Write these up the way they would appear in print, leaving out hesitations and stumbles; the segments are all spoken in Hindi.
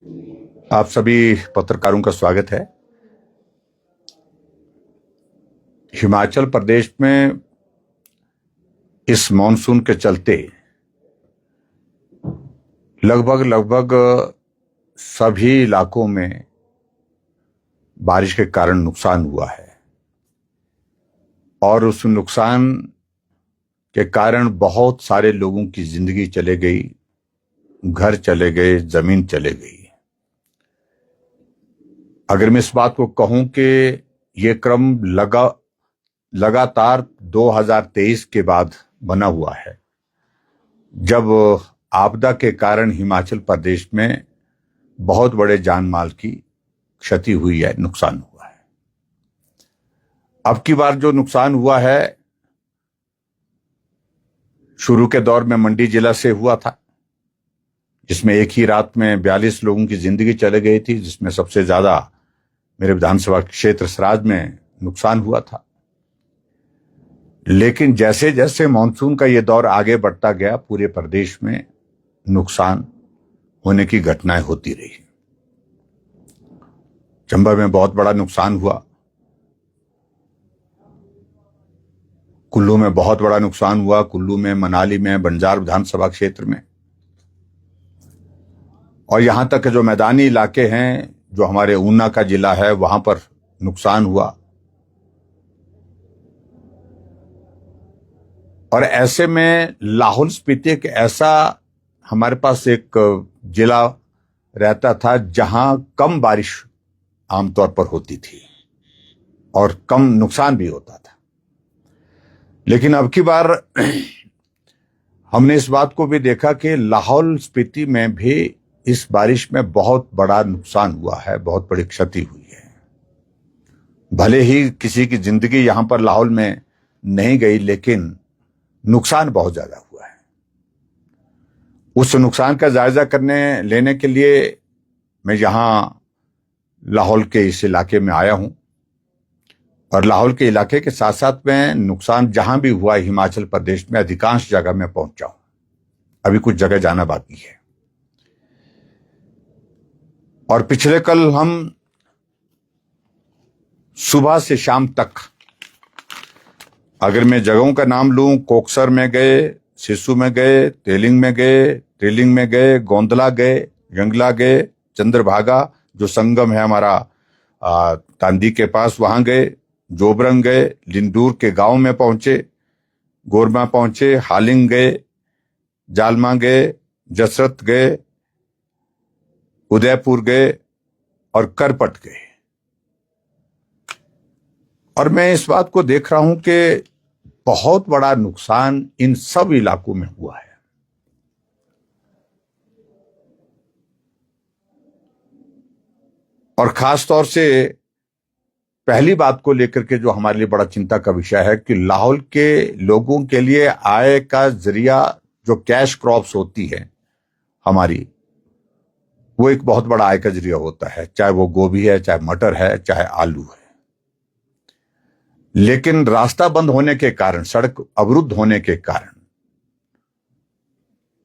आप सभी पत्रकारों का स्वागत है। हिमाचल प्रदेश में इस मॉनसून के चलते लगभग सभी इलाकों में बारिश के कारण नुकसान हुआ है और उस नुकसान के कारण बहुत सारे लोगों की जिंदगी चले गई, घर चले गए, जमीन चले गई। अगर मैं इस बात को कहूं कि ये क्रम लगातार 2023 के बाद बना हुआ है, जब आपदा के कारण हिमाचल प्रदेश में बहुत बड़े जान माल की क्षति हुई है, नुकसान हुआ है। अब की बार जो नुकसान हुआ है, शुरू के दौर में मंडी जिला से हुआ था, जिसमें एक ही रात में 42 लोगों की जिंदगी चले गई थी, जिसमें सबसे ज्यादा मेरे विधानसभा क्षेत्र सराज में नुकसान हुआ था। लेकिन जैसे जैसे मानसून का ये दौर आगे बढ़ता गया, पूरे प्रदेश में नुकसान होने की घटनाएं होती रही। चंबा में बहुत बड़ा नुकसान हुआ, कुल्लू में बहुत बड़ा नुकसान हुआ, कुल्लू में, मनाली में, बंजार विधानसभा क्षेत्र में, और यहां तक जो मैदानी इलाके हैं, जो हमारे ऊना का जिला है, वहां पर नुकसान हुआ। और ऐसे में लाहौल स्पीति एक ऐसा हमारे पास एक जिला रहता था जहां कम बारिश आमतौर पर होती थी और कम नुकसान भी होता था। लेकिन अब की बार हमने इस बात को भी देखा कि लाहौल स्पीति में भी इस बारिश में बहुत बड़ा नुकसान हुआ है, बहुत बड़ी क्षति हुई है। भले ही किसी की जिंदगी यहां पर लाहौल में नहीं गई, लेकिन नुकसान बहुत ज्यादा हुआ है। उस नुकसान का जायजा लेने के लिए मैं यहां लाहौल के इस इलाके में आया हूं, और लाहौल के इलाके के साथ साथ में नुकसान जहां भी हुआ हिमाचल प्रदेश में अधिकांश जगह में पहुंचा हूं। अभी कुछ जगह जाना बाकी है। और पिछले कल हम सुबह से शाम तक, अगर मैं जगहों का नाम लूं, कोकसर में गए, सिसु में गए, तेलिंग में गए, त्रिलिंग में गए, गोंदला गए, यंगला गए, चंद्रभागा जो संगम है हमारा तांदी के पास, वहां गए, जोबरंग गए, लिंदूर के गांव में पहुंचे, गोरमा पहुंचे, हालिंग गए, जालमा गए, जसरत गए, उदयपुर गए और करपट गए। और मैं इस बात को देख रहा हूं कि बहुत बड़ा नुकसान इन सब इलाकों में हुआ है। और खास तौर से पहली बात को लेकर के जो हमारे लिए बड़ा चिंता का विषय है कि लाहौल के लोगों के लिए आय का जरिया जो कैश क्रॉप्स होती है हमारी, वो एक बहुत बड़ा आय का जरिया होता है, चाहे वो गोभी है, चाहे मटर है, चाहे आलू है। लेकिन रास्ता बंद होने के कारण, सड़क अवरुद्ध होने के कारण,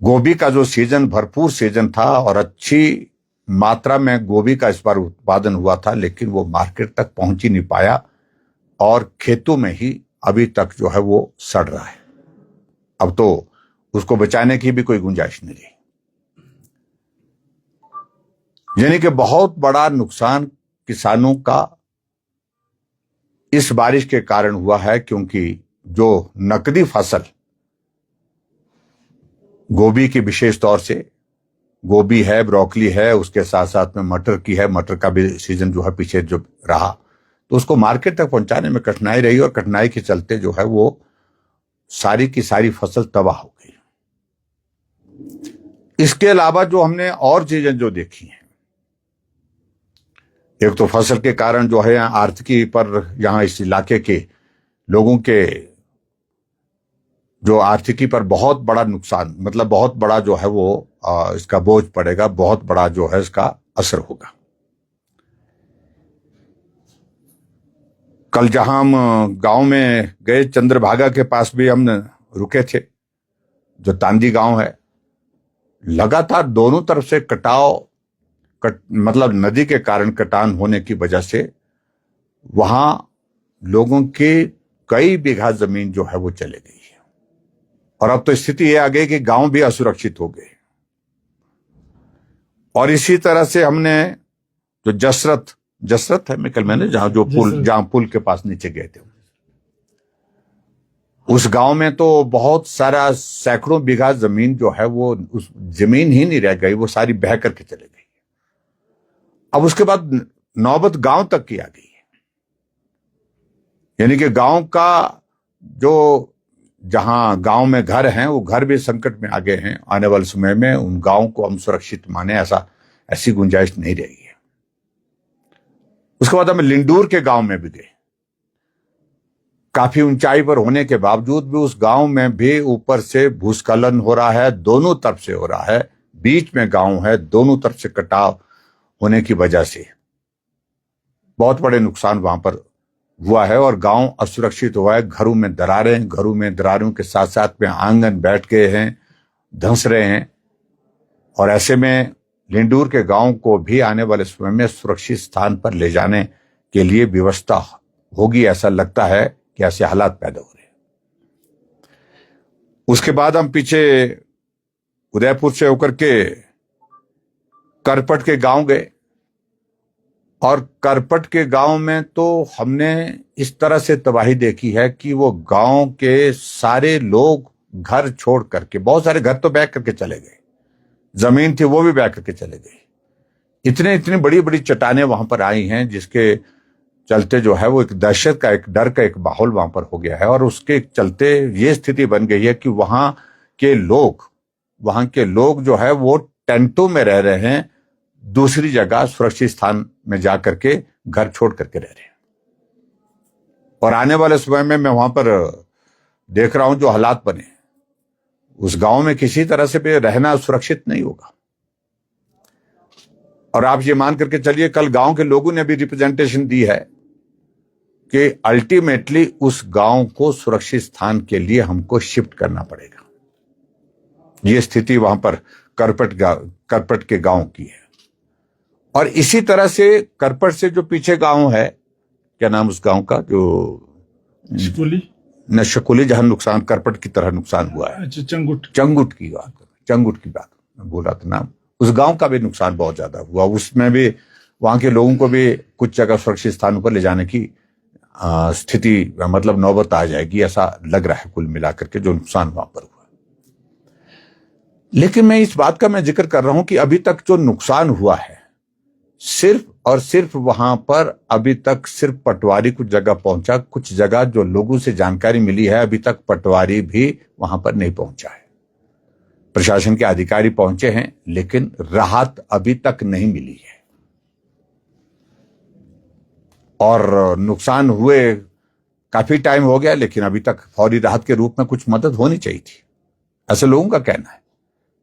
गोभी का जो सीजन भरपूर सीजन था और अच्छी मात्रा में गोभी का इस बार उत्पादन हुआ था, लेकिन वो मार्केट तक पहुंच ही नहीं पाया और खेतों में ही अभी तक जो है वो सड़ रहा है। अब तो उसको बचाने की भी कोई गुंजाइश नहीं रही। यानी कि बहुत बड़ा नुकसान किसानों का इस बारिश के कारण हुआ है, क्योंकि जो नकदी फसल गोभी की, विशेष तौर से गोभी है, ब्रोकली है, उसके साथ साथ में मटर की है, मटर का भी सीजन जो है पीछे जो रहा, तो उसको मार्केट तक पहुंचाने में कठिनाई रही और कठिनाई के चलते जो है वो सारी की सारी फसल तबाह हो गई। इसके अलावा जो हमने और चीजें जो देखी हैं, एक तो फसल के कारण जो है आर्थिकी पर, यहां इस इलाके के लोगों के जो आर्थिकी पर बहुत बड़ा नुकसान, मतलब बहुत बड़ा जो है वो इसका बोझ पड़ेगा, बहुत बड़ा जो है इसका असर होगा। कल जहां हम गांव में गए, चंद्रभागा के पास भी हम रुके थे, जो तांदी गांव है, लगातार दोनों तरफ से कटाव मतलब नदी के कारण कटान होने की वजह से वहां लोगों की कई बीघा जमीन जो है वो चले गई है। और अब तो स्थिति ये आ गई कि गांव भी असुरक्षित हो गए। और इसी तरह से हमने जो जसरत है मिकल मैंने जहां पुल के पास नीचे गए थे, उस गांव में तो बहुत सारा सैकड़ों बीघा जमीन जो है वो उस जमीन ही नहीं रह गई, वो सारी बह करके चले गई। अब उसके बाद नौबत गांव तक की आ गई है, यानी कि गांव का जो जहां गांव में घर हैं वो घर भी संकट में आ गए हैं। आने वाले समय में उन गांव को हम सुरक्षित माने ऐसी गुंजाइश नहीं रहेगी। उसके बाद हम लिंडूर के गांव में भी गए। काफी ऊंचाई पर होने के बावजूद भी उस गांव में भी ऊपर से भूस्खलन हो रहा है, दोनों तरफ से हो रहा है। बीच में गांव है, दोनों तरफ से कटाव होने की वजह से बहुत बड़े नुकसान वहां पर हुआ है और गांव असुरक्षित हुआ है। घरों में दरारों के साथ साथ में आंगन बैठ गए हैं, धंस रहे हैं। और ऐसे में लिंडूर के गांव को भी आने वाले समय में सुरक्षित स्थान पर ले जाने के लिए व्यवस्था होगी, ऐसा लगता है कि ऐसे हालात पैदा हो रहे हैं। उसके बाद हम पीछे उदयपुर से होकर के करपट के गांव गए और करपट के गांव में तो हमने इस तरह से तबाही देखी है कि वो गांव के सारे लोग घर छोड़ करके, बहुत सारे घर तो बह करके चले गए, जमीन थी वो भी बह करके चले गए। इतनी बड़ी बड़ी चट्टानें वहां पर आई हैं जिसके चलते जो है वो एक दहशत का, एक डर का एक माहौल वहां पर हो गया है। और उसके चलते ये स्थिति बन गई है कि वहां के लोग जो है वो टेंटों में रह रहे हैं, दूसरी जगह सुरक्षित स्थान में जाकर के घर छोड़ करके रह रहे हैं। और आने वाले समय में मैं वहां पर देख रहा हूं जो हालात बने, उस गांव में किसी तरह से भी रहना सुरक्षित नहीं होगा। और आप ये मान करके चलिए, कल गांव के लोगों ने भी रिप्रेजेंटेशन दी है कि अल्टीमेटली उस गांव को सुरक्षित स्थान के लिए हमको शिफ्ट करना पड़ेगा। ये स्थिति वहां पर करपट के गांव की है। और इसी तरह से करपट से जो पीछे गांव है, क्या नाम उस गांव का, जो शकुली, जहां नुकसान करपट की तरह नुकसान हुआ है, चंगुट की बात मैं बोल रहा था नाम, उस गांव का भी नुकसान बहुत ज्यादा हुआ। उसमें भी वहां के लोगों को भी कुछ जगह सुरक्षित स्थानों पर ले जाने की स्थिति, मतलब नौबत आ जाएगी, ऐसा लग रहा है कुल मिलाकर के जो नुकसान वहां पर हुआ। लेकिन मैं इस बात का जिक्र कर रहा हूं कि अभी तक जो नुकसान हुआ है सिर्फ और सिर्फ वहां पर अभी तक सिर्फ पटवारी कुछ जगह पहुंचा, कुछ जगह जो लोगों से जानकारी मिली है अभी तक पटवारी भी वहां पर नहीं पहुंचा है। प्रशासन के अधिकारी पहुंचे हैं लेकिन राहत अभी तक नहीं मिली है। और नुकसान हुए काफी टाइम हो गया लेकिन अभी तक फौरी राहत के रूप में कुछ मदद होनी चाहिए थी, ऐसे लोगों का कहना है।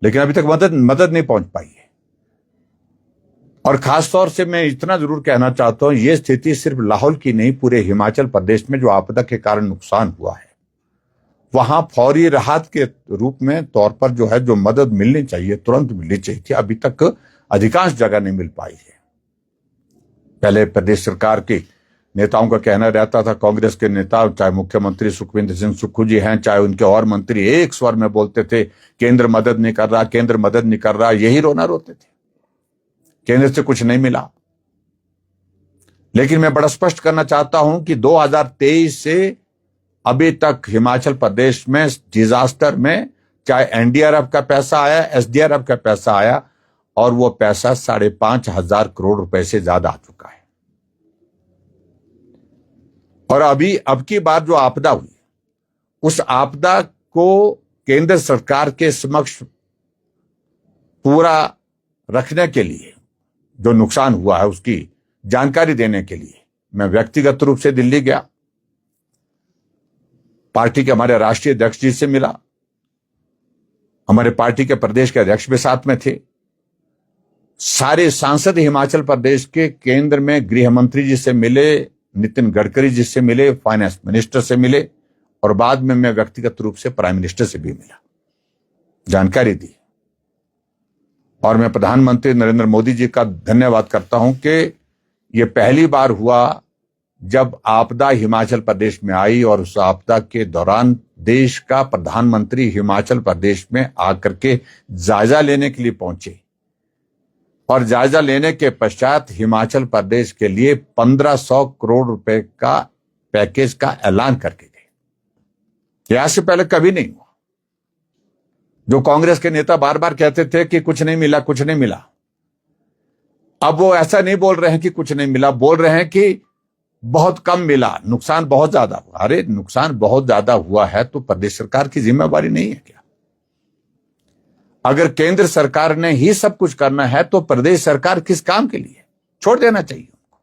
लेकिन अभी तक मदद नहीं पहुंच पाई है। और खास तौर से मैं इतना जरूर कहना चाहता हूं, यह स्थिति सिर्फ लाहौल की नहीं, पूरे हिमाचल प्रदेश में जो आपदा के कारण नुकसान हुआ है वहां फौरी राहत के रूप में तौर पर जो है जो मदद मिलनी चाहिए तुरंत मिलनी चाहिए थी, अभी तक अधिकांश जगह नहीं मिल पाई है। पहले प्रदेश सरकार के नेताओं का कहना रहता था, कांग्रेस के नेता चाहे मुख्यमंत्री सुखविंदर सिंह सुक्खू जी हैं, चाहे उनके और मंत्री, एक स्वर में बोलते थे केंद्र मदद नहीं कर रहा, यही रोना रोते थे, केंद्र से कुछ नहीं मिला। लेकिन मैं बड़ा स्पष्ट करना चाहता हूं कि 2023 से अभी तक हिमाचल प्रदेश में डिजास्टर में चाहे एनडीआरएफ का पैसा आया, एसडीआरएफ का पैसा आया, और वो पैसा 5,500 करोड़ रुपए से ज्यादा आ चुका है। और अब की बार जो आपदा हुई, उस आपदा को केंद्र सरकार के समक्ष पूरा रखने के लिए, जो नुकसान हुआ है उसकी जानकारी देने के लिए मैं व्यक्तिगत रूप से दिल्ली गया। पार्टी के हमारे राष्ट्रीय अध्यक्ष जी से मिला, हमारे पार्टी के प्रदेश के अध्यक्ष भी साथ में थे, सारे सांसद हिमाचल प्रदेश के केंद्र में गृह मंत्री जी से मिले, नितिन गडकरी जी से मिले, फाइनेंस मिनिस्टर से मिले, और बाद में मैं व्यक्तिगत रूप से प्राइम मिनिस्टर से भी मिला, जानकारी दी। और मैं प्रधानमंत्री नरेंद्र मोदी जी का धन्यवाद करता हूं कि ये पहली बार हुआ जब आपदा हिमाचल प्रदेश में आई और उस आपदा के दौरान देश का प्रधानमंत्री हिमाचल प्रदेश में आकर के जायजा लेने के लिए पहुंचे और जायजा लेने के पश्चात हिमाचल प्रदेश के लिए 1500 करोड़ रुपए का पैकेज का ऐलान करके गए। यह से पहले कभी नहीं हुआ। जो कांग्रेस के नेता बार बार कहते थे कि कुछ नहीं मिला, कुछ नहीं मिला, अब वो ऐसा नहीं बोल रहे हैं कि कुछ नहीं मिला, बोल रहे हैं कि बहुत कम मिला, नुकसान बहुत ज्यादा हुआ। अरे नुकसान बहुत ज्यादा हुआ है तो प्रदेश सरकार की जिम्मेवारी नहीं है क्या? अगर केंद्र सरकार ने ही सब कुछ करना है तो प्रदेश सरकार किस काम के लिए? छोड़ देना चाहिए उनको।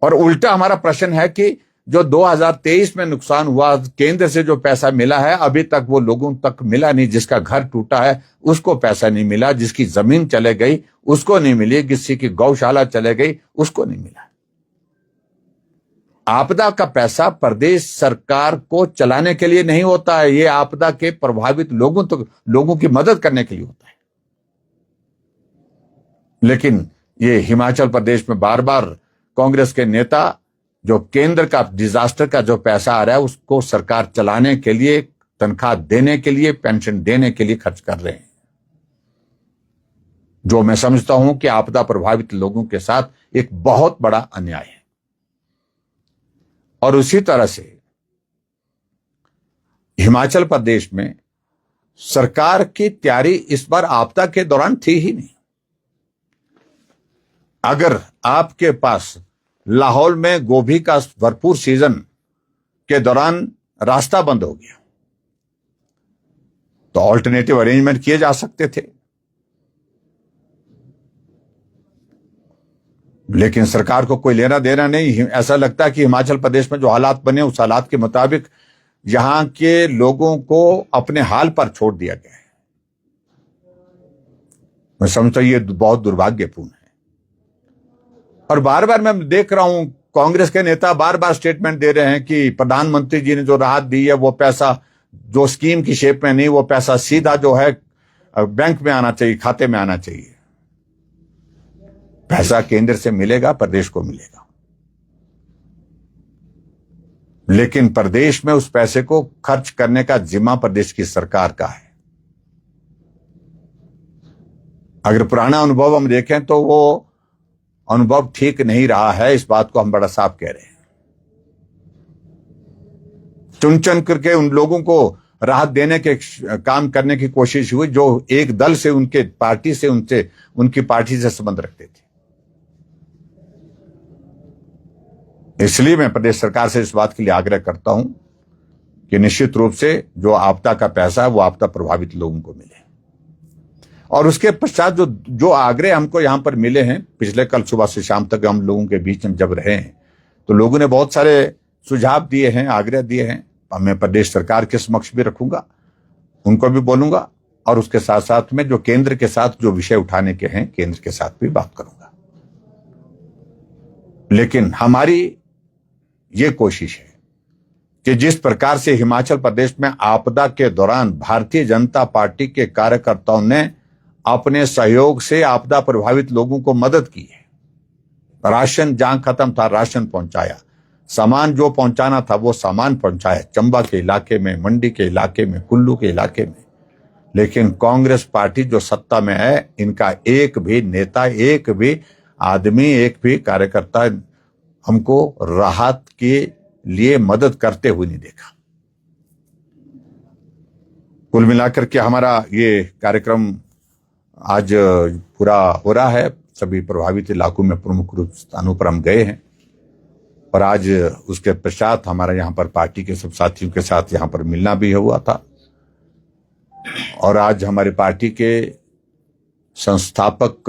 और उल्टा हमारा प्रश्न है कि जो 2023 में नुकसान हुआ, केंद्र से जो पैसा मिला है अभी तक वो लोगों तक मिला नहीं। जिसका घर टूटा है उसको पैसा नहीं मिला, जिसकी जमीन चले गई उसको नहीं मिली, किसी की गौशाला चले गई उसको नहीं मिला। आपदा का पैसा प्रदेश सरकार को चलाने के लिए नहीं होता है, ये आपदा के प्रभावित लोगों की मदद करने के लिए होता है। लेकिन ये हिमाचल प्रदेश में बार बार कांग्रेस के नेता जो केंद्र का डिजास्टर का जो पैसा आ रहा है उसको सरकार चलाने के लिए, तनख्वाह देने के लिए, पेंशन देने के लिए खर्च कर रहे हैं, जो मैं समझता हूं कि आपदा प्रभावित लोगों के साथ एक बहुत बड़ा अन्याय है। और उसी तरह से हिमाचल प्रदेश में सरकार की तैयारी इस बार आपदा के दौरान थी ही नहीं। अगर आपके पास लाहौल में गोभी का भरपूर सीजन के दौरान रास्ता बंद हो गया तो ऑल्टरनेटिव अरेंजमेंट किए जा सकते थे, लेकिन सरकार को कोई लेना देना नहीं। ऐसा लगता है कि हिमाचल प्रदेश में जो हालात बने उस हालात के मुताबिक यहां के लोगों को अपने हाल पर छोड़ दिया गया है। मैं समझता हूं ये बहुत दुर्भाग्यपूर्ण है। और बार बार मैं देख रहा हूं कांग्रेस के नेता बार बार स्टेटमेंट दे रहे हैं कि प्रधानमंत्री जी ने जो राहत दी है वो पैसा जो स्कीम की शेप में नहीं, वो पैसा सीधा जो है बैंक में आना चाहिए, खाते में आना चाहिए। पैसा केंद्र से मिलेगा, प्रदेश को मिलेगा, लेकिन प्रदेश में उस पैसे को खर्च करने का जिम्मा प्रदेश की सरकार का है। अगर पुराना अनुभव हम देखें तो वो अनुभव ठीक नहीं रहा है, इस बात को हम बड़ा साफ कह रहे हैं। चुन चुन करके उन लोगों को राहत देने के काम करने की कोशिश हुई जो एक दल से, उनके पार्टी से, उनकी पार्टी से संबंध रखते थे। इसलिए मैं प्रदेश सरकार से इस बात के लिए आग्रह करता हूं कि निश्चित रूप से जो आपदा का पैसा है वो आपदा प्रभावित लोगों को मिले। और उसके पश्चात जो आग्रह हमको यहां पर मिले हैं, पिछले कल सुबह से शाम तक हम लोगों के बीच में जब रहे हैं तो लोगों ने बहुत सारे सुझाव दिए हैं, आग्रह दिए हैं। मैं प्रदेश सरकार के समक्ष भी रखूंगा, उनको भी बोलूंगा, और उसके साथ साथ में जो केंद्र के साथ जो विषय उठाने के हैं केंद्र के साथ भी बात करूंगा। लेकिन हमारी ये कोशिश है कि जिस प्रकार से हिमाचल प्रदेश में आपदा के दौरान भारतीय जनता पार्टी के कार्यकर्ताओं ने अपने सहयोग से आपदा प्रभावित लोगों को मदद की है, राशन जहां खत्म था राशन पहुंचाया, सामान जो पहुंचाना था वो सामान पहुंचाया, चंबा के इलाके में, मंडी के इलाके में, कुल्लू के इलाके में। लेकिन कांग्रेस पार्टी जो सत्ता में है, इनका एक भी नेता, एक भी आदमी, एक भी कार्यकर्ता हमको राहत के लिए मदद करते हुए नहीं देखा। कुल मिलाकर के हमारा ये कार्यक्रम आज पूरा हो रहा है। सभी प्रभावित इलाकों में प्रमुख रूप स्थानों पर हम गए हैं और आज उसके पश्चात हमारा यहाँ पर पार्टी के सब साथियों के साथ यहाँ पर मिलना भी हुआ था। और आज हमारी पार्टी के संस्थापक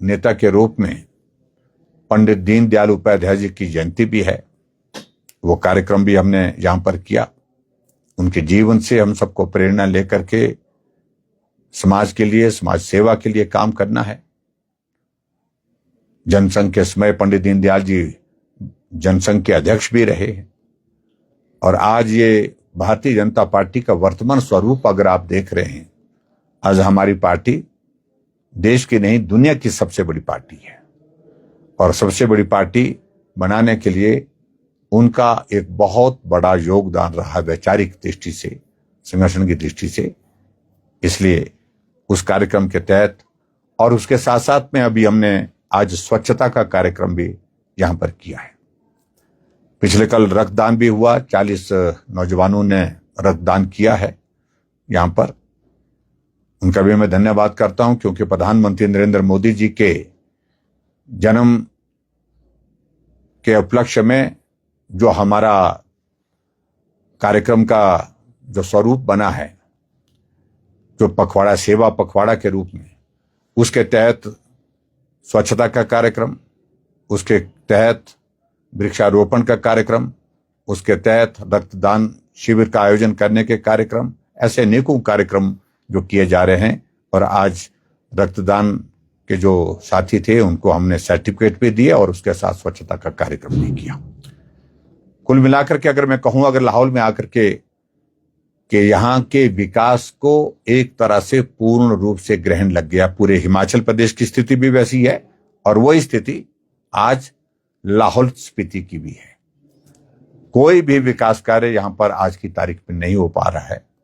नेता के रूप में पंडित दीनदयाल उपाध्याय जी की जयंती भी है, वो कार्यक्रम भी हमने यहाँ पर किया। उनके जीवन से हम सबको प्रेरणा लेकर के समाज के लिए, समाज सेवा के लिए काम करना है। जनसंघ के समय पंडित दीनदयाल जी जनसंघ के अध्यक्ष भी रहे हैं और आज ये भारतीय जनता पार्टी का वर्तमान स्वरूप अगर आप देख रहे हैं, आज हमारी पार्टी देश की नहीं दुनिया की सबसे बड़ी पार्टी है और सबसे बड़ी पार्टी बनाने के लिए उनका एक बहुत बड़ा योगदान रहा वैचारिक दृष्टि से, संगठन की दृष्टि से। इसलिए उस कार्यक्रम के तहत और उसके साथ साथ में अभी हमने आज स्वच्छता का कार्यक्रम भी यहां पर किया है। पिछले कल रक्तदान भी हुआ, 40 नौजवानों ने रक्तदान किया है यहां पर। उनका भी मैं धन्यवाद करता हूं क्योंकि प्रधानमंत्री नरेंद्र मोदी जी के जन्म के उपलक्ष्य में जो हमारा कार्यक्रम का जो स्वरूप बना है, जो पखवाड़ा, सेवा पखवाड़ा के रूप में, उसके तहत स्वच्छता का कार्यक्रम, उसके तहत वृक्षारोपण का कार्यक्रम, उसके तहत रक्तदान शिविर का आयोजन करने के कार्यक्रम, ऐसे अनेकों कार्यक्रम जो किए जा रहे हैं। और आज रक्तदान के जो साथी थे उनको हमने सर्टिफिकेट भी दिए और उसके साथ स्वच्छता का कार्यक्रम भी किया। कुल मिलाकर के अगर मैं कहूं, अगर लाहौल में आकर के यहाँ के विकास को एक तरह से पूर्ण रूप से ग्रहण लग गया। पूरे हिमाचल प्रदेश की स्थिति भी वैसी है और वही स्थिति आज लाहौल स्पीति की भी है। कोई भी विकास कार्य यहां पर आज की तारीख में नहीं हो पा रहा है।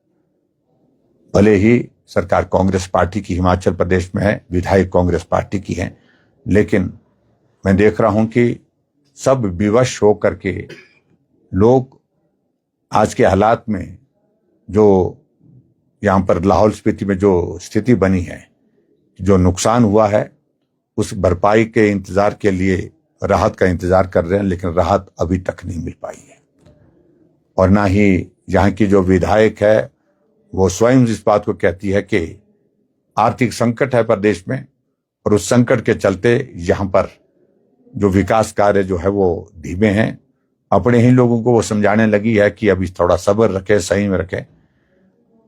भले ही सरकार कांग्रेस पार्टी की हिमाचल प्रदेश में है, विधायक कांग्रेस पार्टी की है, लेकिन मैं देख रहा हूं कि सब विवश होकर के लोग आज के हालात में जो यहां पर लाहौल स्पीति में जो स्थिति बनी है, जो नुकसान हुआ है, उस भरपाई के इंतजार के लिए राहत का इंतजार कर रहे हैं, लेकिन राहत अभी तक नहीं मिल पाई है। और ना ही यहाँ की जो विधायक है वो स्वयं इस बात को कहती है कि आर्थिक संकट है प्रदेश में और उस संकट के चलते यहाँ पर जो विकास कार्य जो है वो धीमे हैं। अपने ही लोगों को वो समझाने लगी है कि अभी थोड़ा सब्र रखें, सही में रखें।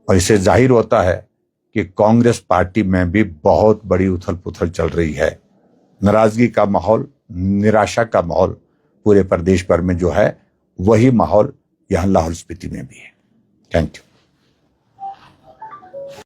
और इससे जाहिर होता है कि कांग्रेस पार्टी में भी बहुत बड़ी उथल पुथल चल रही है। नाराजगी का माहौल, निराशा का माहौल पूरे प्रदेश भर में जो है, वही माहौल यहाँ लाहौल स्पीति में भी है। Thank you.